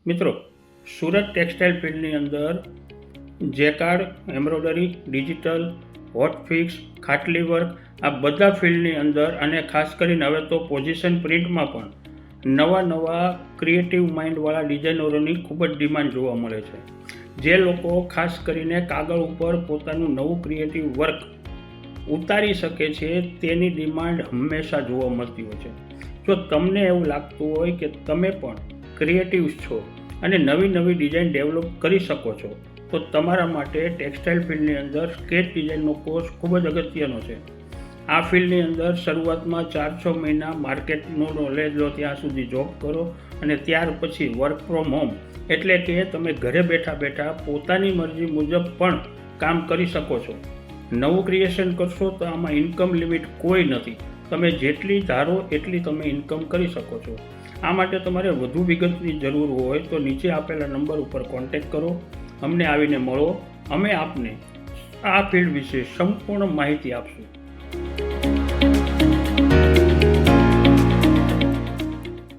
મિત્રો, સુરત ટેક્સટાઇલ ફિલ્ડની અંદર jacquard, embroidery, digital, hot fix, ખાટલી વર્ક આ બધા ફિલ્ડની અંદર અને ખાસ કરીને હવે તો પોઝિશન પ્રિન્ટમાં પણ નવા ક્રિએટિવ માઇન્ડવાળા ડિઝાઇનરોની ખૂબ જ ડિમાન્ડ જોવા મળે છે. જે લોકો ખાસ કરીને કાગળ ઉપર પોતાનું નવું ક્રિએટિવ વર્ક ઉતારી શકે છે તેની ડિમાન્ડ હંમેશા જોવા મળતી હોય છે. જો તમને એવું લાગતું હોય કે તમે પણ ક્રિએટિવ્સ છો અને નવી ડિઝાઇન ડેવલપ કરી શકો છો તો તમારા માટે ટેક્સટાઇલ ફિલ્ડની અંદર સ્કેચ ડિઝાઇનનો કોર્સ ખૂબ જ અગત્યનો છે. આ ફિલ્ડની અંદર શરૂઆતમાં 4-6 મહિના માર્કેટનું નોલેજ લો, ત્યાં સુધી જોબ કરો અને ત્યાર પછી વર્ક ફ્રોમ હોમ એટલે કે તમે ઘરે બેઠા પોતાની મરજી મુજબ પણ કામ કરી શકો છો. નવું ક્રિએશન કરશો તો આમાં ઇન્કમ લિમિટ કોઈ નથી. તમે જેટલી ધારો એટલી તમે ઇન્કમ કરી શકો છો. આ માટે તમારે વધુ વિગતની જરૂર હોય તો નીચે આપેલા નંબર ઉપર કોન્ટેક્ટ કરો, અમને આવીને મળો. અમે આપને આ ફિલ્ડ વિશે સંપૂર્ણ માહિતી આપશું.